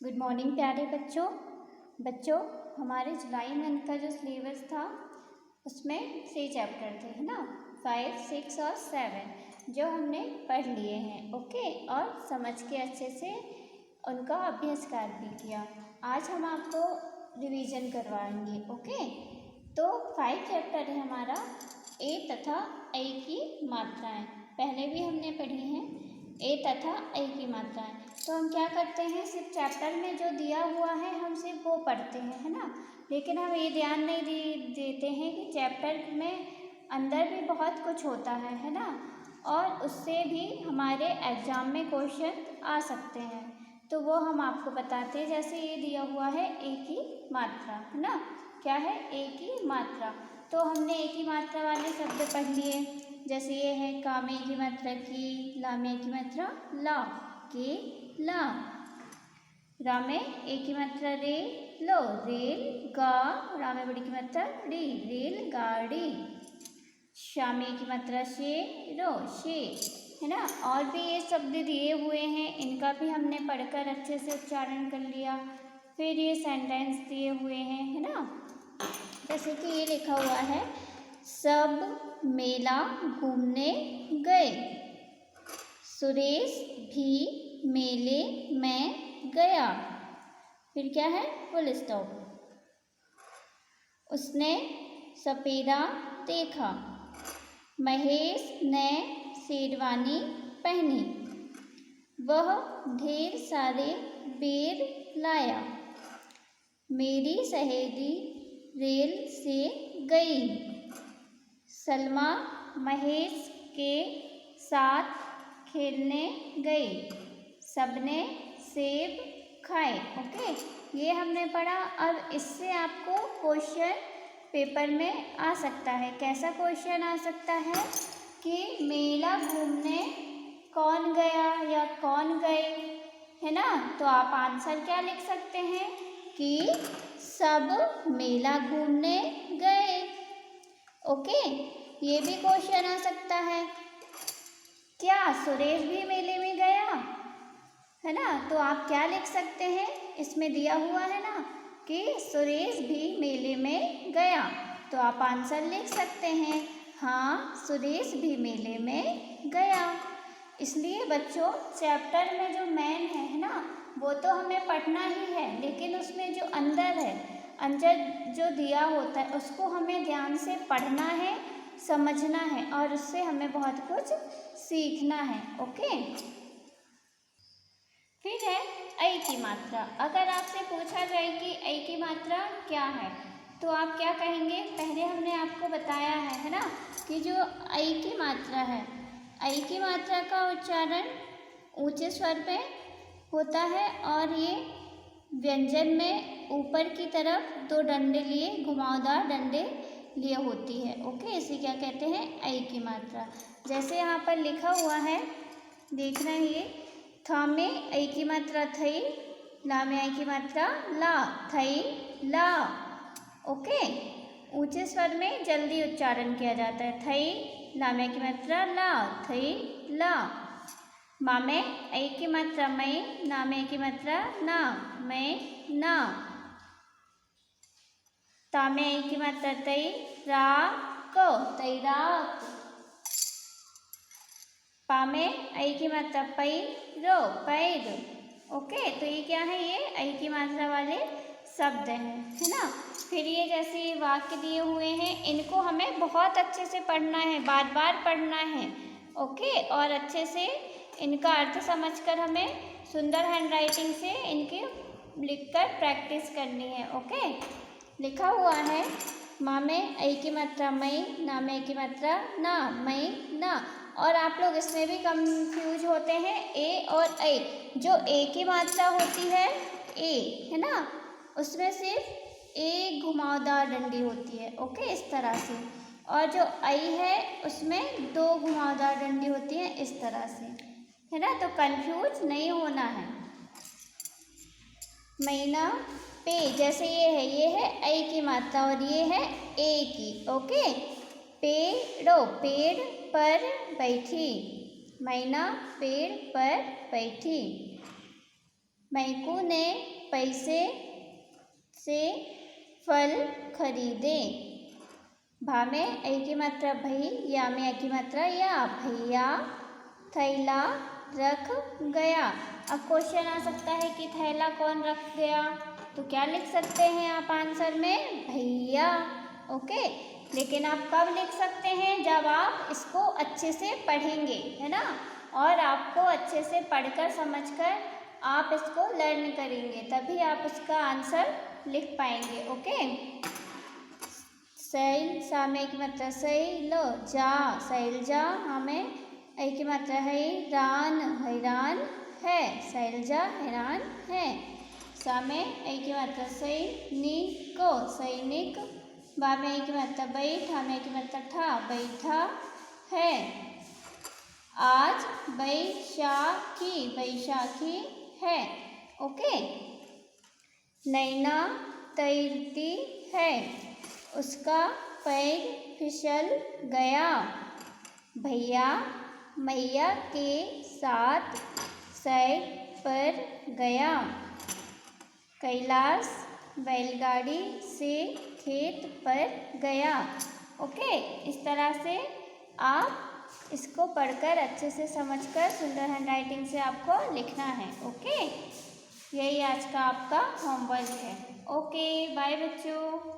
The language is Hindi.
गुड मॉर्निंग प्यारे बच्चों हमारे जुलाई मंथ का जो सिलेबस था उसमें 3 चैप्टर थे, है ना। 5, 6 और 7 जो हमने पढ़ लिए हैं, ओके, और समझ के अच्छे से उनका अभ्यास कार्य भी किया। आज हम आपको रिवीजन करवाएंगे, ओके। तो 5 चैप्टर है हमारा ए तथा ऐ की मात्राएं। पहले भी हमने पढ़ी हैं ए तथा ऐ की मात्राएं। तो हम क्या करते हैं, सिर्फ चैप्टर में जो दिया हुआ है हम सिर्फ वो पढ़ते हैं, है ना। लेकिन हम ये ध्यान नहीं देते हैं कि चैप्टर में अंदर भी बहुत कुछ होता है ना, और उससे भी हमारे एग्जाम में क्वेश्चन आ सकते हैं। तो वो हम आपको बताते हैं। जैसे ये दिया हुआ है ए की मात्रा, है ना। क्या है, ए की मात्रा। तो हमने ए की मात्रा वाले शब्द पढ़ लिए। जैसे ये है कामे की मात्रा की, लामे की मात्रा ला, के ला। रामे ए की मात्रा रे, लो, रेल गा। रामे बड़ी की मात्रा री, रेल गाड़ी। श्यामे की मात्रा शे, रो, शे, है ना। और भी ये शब्द दिए हुए हैं, इनका भी हमने पढ़कर अच्छे से उच्चारण कर लिया। फिर ये सेंटेंस दिए हुए हैं, है ना। जैसे कि ये लिखा हुआ है, सब मेला घूमने गए। सुरेश भी मेले में गया। फिर क्या है, फुल स्टॉप। उसने सपेरा देखा। महेश ने शेरवानी पहनी। वह ढेर सारे बेर लाया। मेरी सहेली रेल से गई। सलमा महेश के साथ खेलने गई। सबने सेब खाए। ओके, ये हमने पढ़ा। अब इससे आपको क्वेश्चन पेपर में आ सकता है। कैसा क्वेश्चन आ सकता है कि मेला घूमने कौन गया या कौन गए, है ना। तो आप आंसर क्या लिख सकते हैं कि सब मेला घूमने गए। ओके, ये भी क्वेश्चन आ सकता है। क्या सुरेश भी मेले में गया, है ना। तो आप क्या लिख सकते हैं, इसमें दिया हुआ है ना कि सुरेश भी मेले में गया। तो आप आंसर लिख सकते हैं, हाँ सुरेश भी मेले में गया। इसलिए बच्चों, चैप्टर में जो मेन है ना, वो तो हमें पढ़ना ही है, लेकिन उसमें जो अंदर है, अंदर जो दिया होता है उसको हमें ध्यान से पढ़ना है, समझना है, और उससे हमें बहुत कुछ सीखना है। ओके, फिर है ऐ की मात्रा। अगर आपसे पूछा जाए कि ऐ की मात्रा क्या है, तो आप क्या कहेंगे। पहले हमने आपको बताया है ना, कि जो ऐ की मात्रा है, ऐ की मात्रा का उच्चारण ऊंचे स्वर पे होता है, और ये व्यंजन में ऊपर की तरफ 2 डंडे लिए, घुमावदार डंडे लिए होती है। ओके, इसे क्या कहते हैं, ऐ की मात्रा। जैसे यहाँ पर लिखा हुआ है, देखना ये, था में ऐ की मात्रा थई, ला में ऐ की मात्रा ला, थई ला। ओके, ऊंचे स्वर में जल्दी उच्चारण किया जाता है। थई, ला में की मात्रा ला, थई ला। मा में ऐ की मात्रा मई, ना में की मात्रा ना, मैं ना। ता में ऐ की मात्रा तई, रा को, तैराक। पा में ऐ की मात्रा पई, रो, पैर। ओके, तो ये क्या है, ये ऐ की मात्रा वाले शब्द हैं, है ना। फिर ये जैसे ये वाक्य दिए हुए हैं, इनको हमें बहुत अच्छे से पढ़ना है, बार बार पढ़ना है। ओके, और अच्छे से इनका अर्थ समझकर हमें सुंदर हैंडराइटिंग से इनके लिखकर प्रैक्टिस करनी है। ओके, लिखा हुआ है, माँ में ऐ की मात्रा मई, ना में की मात्रा ना, मई ना। और आप लोग इसमें भी कंफ्यूज होते हैं, ए और ऐ। जो ए की मात्रा होती है, ए, है ना, उसमें सिर्फ एक घुमावदार डंडी होती है। ओके, इस तरह से। और जो ऐ है उसमें 2 घुमावदार डंडी होती है, इस तरह से, है ना। तो कंफ्यूज नहीं होना है। महीना पे, जैसे ये है ऐ की मात्रा और ये है ए की। ओके, पेड़ो, पेड़ पर बैठी, मैना पेड़ पर बैठी। मैकू ने पैसे से फल खरीदे। भा में ए की मात्रा भई, या में ए की मात्रा या। भैया थैला रख गया। अब क्वेश्चन आ सकता है कि थैला कौन रख गया, तो क्या लिख सकते हैं आप आंसर में? भैया। ओके, लेकिन आप कब लिख सकते हैं? जब आप इसको अच्छे से पढ़ेंगे, है ना, और आपको अच्छे से पढ़कर समझकर आप इसको लर्न करेंगे, तभी आप उसका आंसर लिख पाएंगे। ओके, सैल, सा में की मात्रा सैल, जा शैलजा, हमें ए की मात्रा हैरान, हैरान है, शैलजा हैरान है। सा में ए की मात्रा सैनिक, सैनिक। बा में ए की मात्रा बैठ, हा में ए की मात्रा ठा, बैठा है। आज बैशाखी, बैशाखी है। ओके, नैना तैरती है, उसका पैर फिसल गया। भैया मैया के साथ सैर पर गया। कैलाश बैलगाड़ी से खेत पर गया। ओके, इस तरह से आप इसको पढ़कर अच्छे से समझकर सुंदर हैंडराइटिंग से आपको लिखना है। ओके, यही आज का आपका होमवर्क है। ओके, बाय बच्चों।